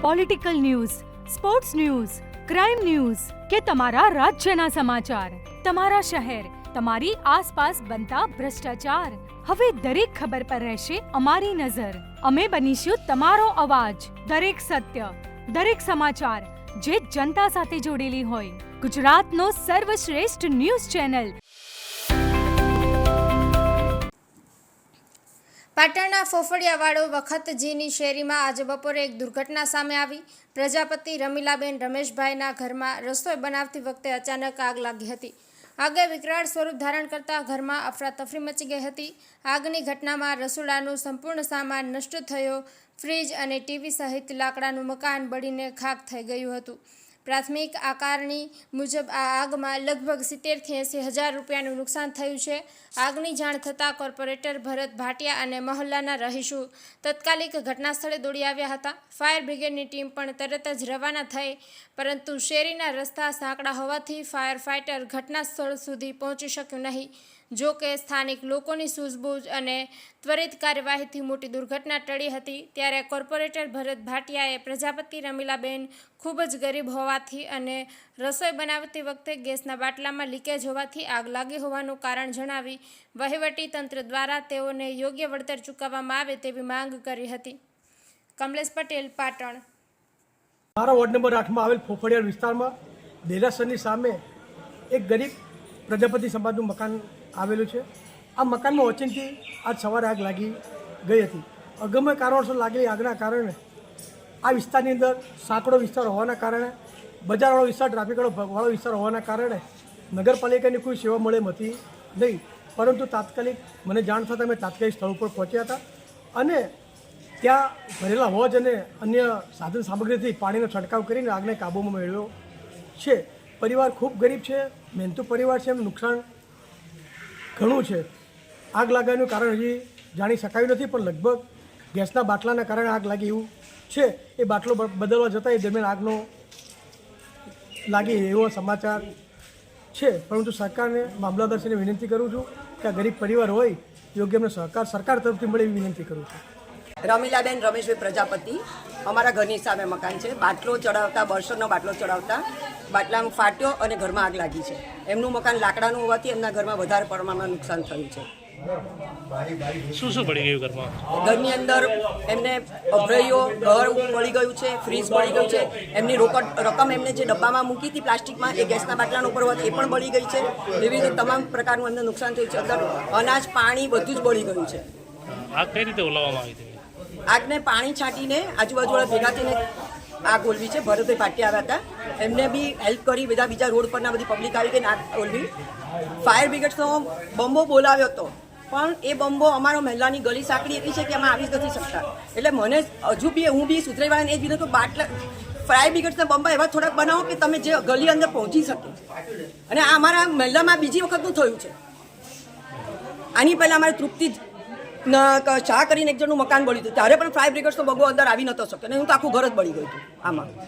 Political news, sports news, crime news કે તમારા રાજ્યના સમાચાર, તમારા શહેર, તમારી આસપાસ બનતા ભ્રષ્ટાચાર, હવે દરેક ખબર પર રહેશે અમારી નજર. અમે બનીશું તમારો અવાજ. દરેક સત્ય, દરેક સમાચાર જે જનતા સાથે જોડેલી હોય. ગુજરાતનો સર્વશ્રેષ્ઠ ન્યૂઝ ચેનલ. પાટણના ફોફડિયાવાળો વખતજીની શેરીમાં આજે બપોરે એક દુર્ઘટના સામે આવી. પ્રજાપતિ રમીલાબેન રમેશભાઈના ઘરમાં રસોઈ બનાવતી વખતે અચાનક આગ લાગી હતી. આગે વિકરાળ સ્વરૂપ ધારણ કરતા ઘરમાં અફરાતફરી મચી ગઈ હતી. આગની ઘટનામાં રસોડાનું સંપૂર્ણ સામાન નષ્ટ થયો. ફ્રીજ અને ટીવી સહિત લાકડાનું મકાન બળીને ખાખ થઈ ગયું હતું. પ્રાથમિક આકારણી મુજબ આ આગમાં લગભગ 70,000 થી 80,000 રૂપિયાનું નુકસાન થયું છે. આગની જાણ થતાં કોર્પોરેટર ભરત ભાટિયા અને મહોલ્લાના રહીશો તત્કાલિક ઘટના સ્થળે દોડી આવ્યા હતા. ફાયર બ્રિગેડની ટીમ પણ તરત જ રવાના થઈ, પરંતુ શેરીના રસ્તા સાંકડા હોવાથી ફાયર ફાઇટર ઘટના સ્થળ સુધી પહોંચી શક્યું નહીં. જો કે સ્થાનિક લોકોની સૂઝબૂઝ અને ત્વરિત કાર્યવાહીથી મોટી દુર્ઘટના ટળી હતી. ત્યારે કોર્પોરેટર ભરત ભાટિયાએ પ્રજાપતિ રમીલાબેન ખૂબ જ ગરીબ હોવાથી અને રસોઈ બનાવતી વખતે ગેસના બાટલામાં લીકેજ હોવાથી આગ લાગી હોવાનું કારણ જણાવી વહીવટી તંત્ર દ્વારા તેઓને યોગ્ય વળતર ચૂકવવામાં આવે તેવી માંગ કરી હતી. કમલેશ પટેલ, પાટણ. મારા વોર્ડ નંબર 8માં આવેલ ફોફડિયાળ વિસ્તારમાં દેરાસરની સામે એક ગરીબ પ્રજાપતિ સમાજનું મકાન આવેલું છે. આ મકાનમાં ઓચિંતી આજ સવારે આગ લાગી ગઈ હતી. અગમ્ય કારણોસર લાગેલી આગના કારણે આ વિસ્તારની અંદર સાંકડો વિસ્તાર હોવાના કારણે, બજારવાળો વિસ્તાર, ટ્રાફિકવાળો વિસ્તાર હોવાના કારણે નગરપાલિકાની કોઈ સેવા મળે હતી નહીં. પરંતુ તાત્કાલિક મને જાણ થતાં અમે તાત્કાલિક સ્થળ ઉપર પહોંચ્યા હતા અને ત્યાં ભરેલા હોજ અને અન્ય સાધન સામગ્રીથી પાણીનો છંટકાવ કરીને આગને કાબૂમાં મેળવ્યો છે. પરિવાર ખૂબ ગરીબ છે, મહેનતુ પરિવાર છે, એનું નુકસાન ઘણું છે. આગ લાગવાનું કારણ હજી જાણી શકાયું નથી, પણ લગભગ ગેસના બાટલાના કારણે આગ લાગી એવું છે. એ બાટલો બદલવા જતાં એ દરમિયાન આગનો લાગી એવો સમાચાર છે. પરંતુ સરકારને, મામલતદારશ્રીને વિનંતી કરું છું કે આ ગરીબ પરિવાર હોય યોગ્ય એમને સરકાર તરફથી મળે એવી વિનંતી કરું છું. રમીલાબેન રમેશભાઈ પ્રજાપતિ, અમારા ઘરની સામે મકાન છે. બાટલો ચડાવતા, બર્સરનો બાટલો ચડાવતા બાટલામાં ફાટ્યો અને ઘરમાં આગ લાગી છે. એમનું મકાન લાકડાનું હોવાથી એમના ઘરમાં વધારે પ્રમાણમાં નુકસાન થયું છે. શું શું પડી ગયું ઘરમાં? ઘરની અંદર એમને અભરાઈઓ, ઘર બળી ગયું છે, ફ્રીજ બળી ગયું છે. એમની રોકડ રકમ એમને જે ડબ્બામાં મૂકી હતી પ્લાસ્ટિકમાં, એ ગેસના બાટલાના ઉપર હોવાથી એ પણ બળી ગઈ છે. એવી રીતે તમામ પ્રકારનું એમને નુકસાન થયું છે. અંદર અનાજ, પાણી બધું જ બળી ગયું છે. આગ કઈ રીતે ઓલવવામાં આવી હતી? આગને પાણી છાંટીને આજુબાજુવાળા ભેગા થઈને આગ ઓલવી છે. ભરતભાઈ ભાટિયા આવ્યા હતા, એમને બી હેલ્પ કરી. બીજા રોડ પરના બધી પબ્લિક આવી ગઈને આગ ઓલવી. ફાયર બ્રિગેડનો બંબો બોલાવ્યો હતો, પણ એ બંબો અમારો મહિલાની ગલી સાંકડી એટલી છે કે અમે આવી જ નથી શકતા. એટલે મને હજુ બી હું બી સુધરેવાળાને એ જ વિનંતી, બાટલા ફાયર બ્રિગેડના બંબા એવા થોડાક બનાવો કે તમે જે ગલી અંદર પહોંચી શકે. અને આ અમારા મહિલામાં બીજી વખતનું થયું છે. આની પહેલાં અમારે તૃપ્તિ ચા કરીને એક જણનું મકાન બળ્યું હતું, ત્યારે પણ ફાયર બ્રિગેડનો બંબો અંદર આવી નતો શક્યો અને હું તો આખું ઘર જ બળી ગયું હતું આમાં.